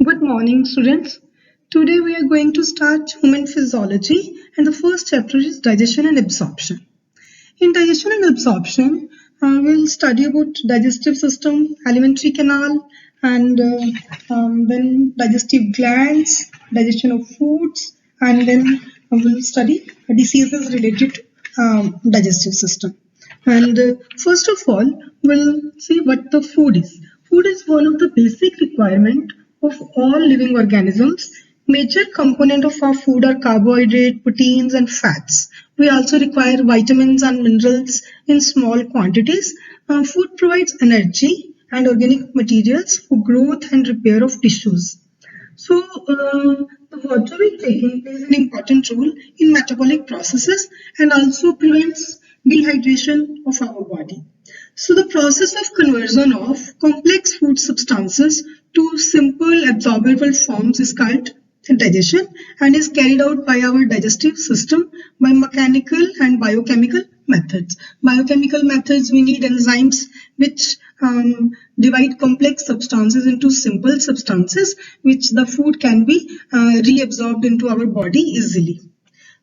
Good morning, students. Today we are going to start human physiology, and the first chapter is digestion and absorption. In digestion and absorption, we'll study about digestive system, alimentary canal, and then digestive glands, digestion of foods, and then we'll study diseases related to digestive system. And first of all, we'll see what the food is. Food is one of the basic requirement of all living organisms. Major component of our food are carbohydrate, proteins, and fats. We also require vitamins and minerals in small quantities. Food provides energy and organic materials for growth and repair of tissues. So, the water we taking plays an important role in metabolic processes and also prevents dehydration of our body. So, the process of conversion of complex food substances to simple absorbable forms is called digestion and is carried out by our digestive system by mechanical and biochemical methods. Biochemical methods, we need enzymes which divide complex substances into simple substances which the food can be reabsorbed into our body easily.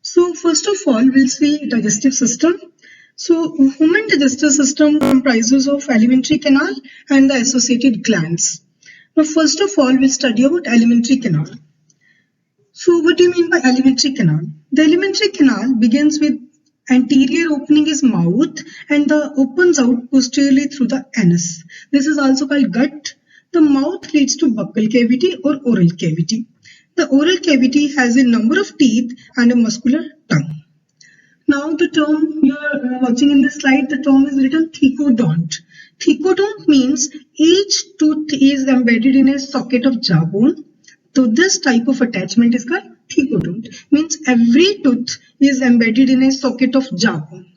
So first of all, we'll see digestive system. So human digestive system comprises of alimentary canal and the associated glands. Now first of all, we'll study about alimentary canal. So what do you mean by alimentary canal? The alimentary canal begins with anterior opening is mouth and the opens out posteriorly through the anus. This is also called gut. The mouth leads to buccal cavity or oral cavity. The oral cavity has a number of teeth and a muscular tongue. Now the term you are watching in this slide, the term is written thecodont. Thecodont means each tooth is embedded in a socket of jawbone. So this type of attachment is called thecodont. Means every tooth is embedded in a socket of jawbone.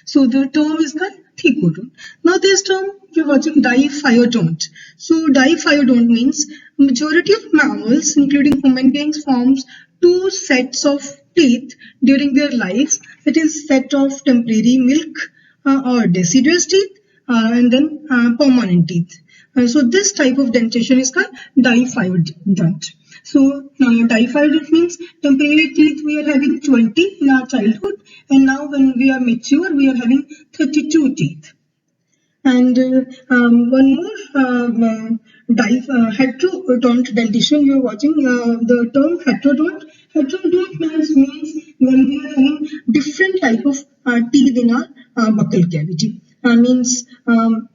So the term is called thecodont. Now this term you're watching diphyodont. So diphyodont means majority of mammals, including human beings, forms two sets of teeth during their life. That is set of temporary milk or deciduous teeth and then permanent teeth. So this type of dentation is called diphyodont. So diphyodont means temporary teeth we are having 20 in our childhood, and now when we are mature we are having 32 teeth. And one more heterodont dentition you are watching, the term heterodont. Heterodont means when we are having different type of teeth in our buccal cavity. Means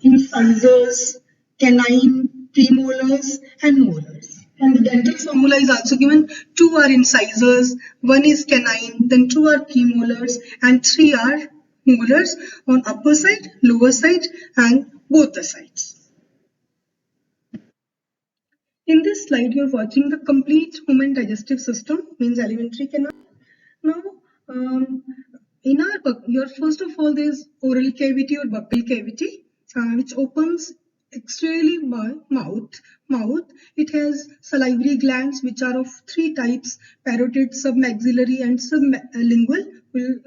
incisors, canine, premolars, and molars. And the dental formula is also given. 2 are incisors, 1 is canine, then 2 are premolars, and 3 are molars on upper side, lower side, and both the sides. In this slide, you're watching the complete human digestive system, means alimentary canal. Now, in our first of all, there's oral cavity or buccal cavity, which opens externally by mouth. It has salivary glands which are of 3 types: parotid, submaxillary, and sublingual. We'll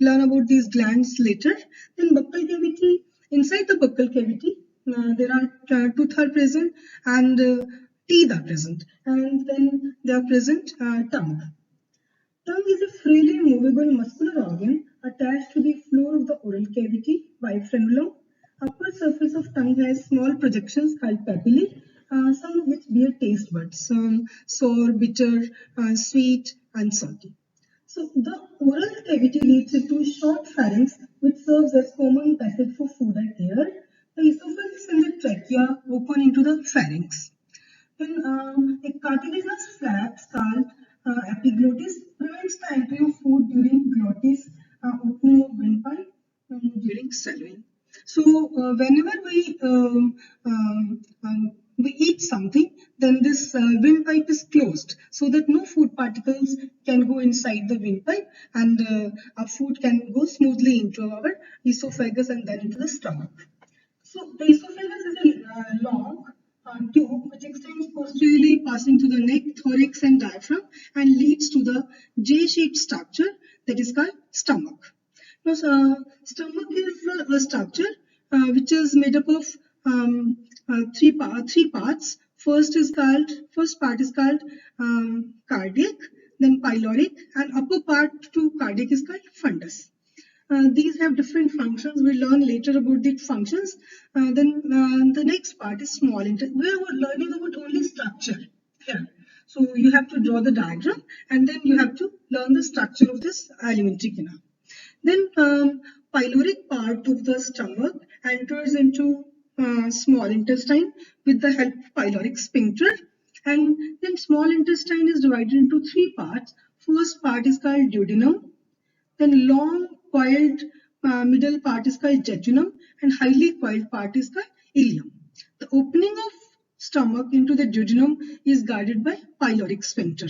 learn about these glands later. Then buccal cavity. Inside the buccal cavity, there are tooth are present and teeth are present, and then they are present tongue. Tongue is a freely movable muscular organ attached to the floor of the oral cavity by frenulum. Upper surface of tongue has small projections called papillae, some of which bear taste buds, sour, bitter, sweet, and salty. So the oral cavity leads into a short pharynx which serves as common passage for food and air. The esophagus and the trachea open into the pharynx. Then a cartilaginous flap called epiglottis prevents the entry of food during glottis opening of windpipe during swallowing. So whenever we eat something, then this windpipe is closed so that no food particles can go inside the windpipe, and our food can go smoothly into our esophagus and then into the stomach. So the esophagus is a long tube which extends posteriorly, passing through the neck, thorax, and diaphragm, and leads to the J-shaped structure that is called stomach. Now, stomach is a structure which is made up of three parts. First part is called cardiac, then pyloric, and upper part to cardiac is called fundus. These have different functions. We'll learn later about the functions. Then the next part is small intestine. We are learning about only structure here. So you have to draw the diagram and then you have to learn the structure of this alimentary canal. Then pyloric part of the stomach enters into small intestine with the help of pyloric sphincter. And then small intestine is divided into three parts. First part is called duodenum. Then long coiled middle part is called jejunum and highly coiled part is called ileum. The opening of stomach into the duodenum is guarded by pyloric sphincter.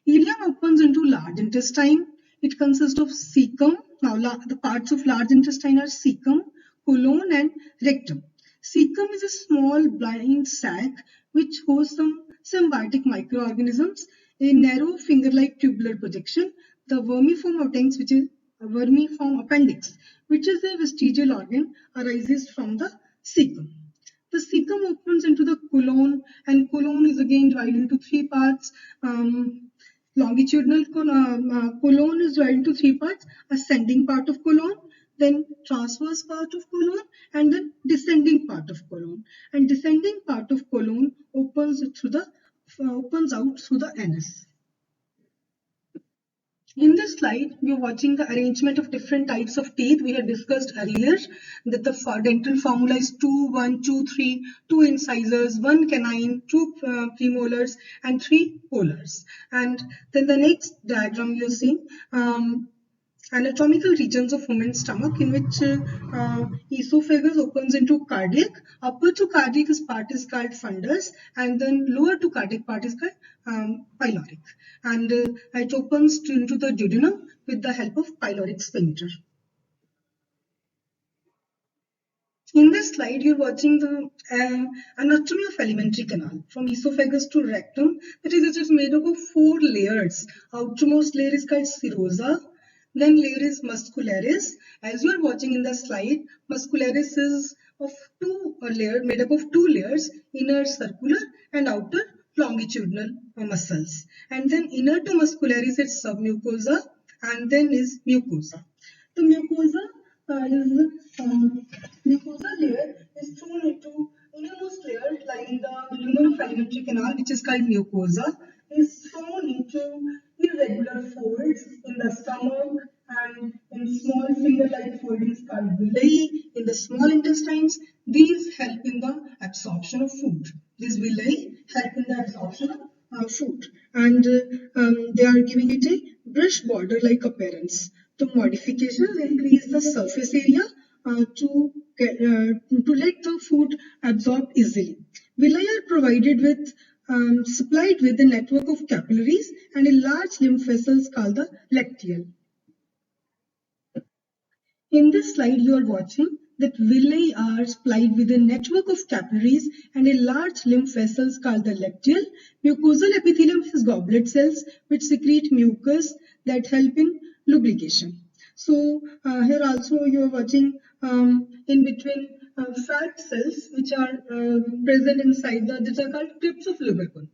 Ileum opens into large intestine. It consists of cecum. Now the parts of large intestine are cecum, colon and rectum. Cecum is a small blind sac which hosts some symbiotic microorganisms, a narrow finger-like tubular projection, the vermiform appendix, which is a vermiform appendix, which is a vestigial organ, arises from the cecum. The cecum opens into the colon, and colon is again divided into three parts. Longitudinal colon is divided into three parts: ascending part of colon, then transverse part of colon, and then descending part of colon. And descending part of colon opens out through the anus. In this slide, we are watching the arrangement of different types of teeth. We had discussed earlier that the dental formula is 2, 1, 2, 3, 2 incisors, 1 canine, 2 premolars, and 3 molars. And then the next diagram you see anatomical regions of woman's stomach, in which esophagus opens into cardiac. Upper to cardiac part is called fundus, and then lower to cardiac part is called pyloric. And it opens into the duodenum with the help of pyloric sphincter. In this slide, you're watching the anatomy of alimentary canal from esophagus to rectum. That is, it is made up of 4 layers. Outermost layer is called serosa. Then layer is muscularis. As you are watching in the slide, muscularis is of made up of 2 layers, inner circular and outer longitudinal muscles. And then inner to muscularis is submucosa and then is mucosa. The mucosa layer is thrown into innermost layer lining the lumen of alimentary canal, which is called mucosa, is thrown into irregular folds in the stomach and in small finger-like foldings called villi in the small intestines. These help in the absorption of food. These villi help in the absorption of food, and they are giving it a brush border-like appearance. The modifications increase the surface area to let the food absorb easily. Villi are provided with supplied with a network of capillaries and a large lymph vessels called the lacteal. In this slide, you are watching that villi are supplied with a network of capillaries and a large lymph vessels called the lacteal. Mucosal epithelium has goblet cells which secrete mucus that help in lubrication. So here also you are watching in between fat cells which are present inside these are called crypts of lubricant.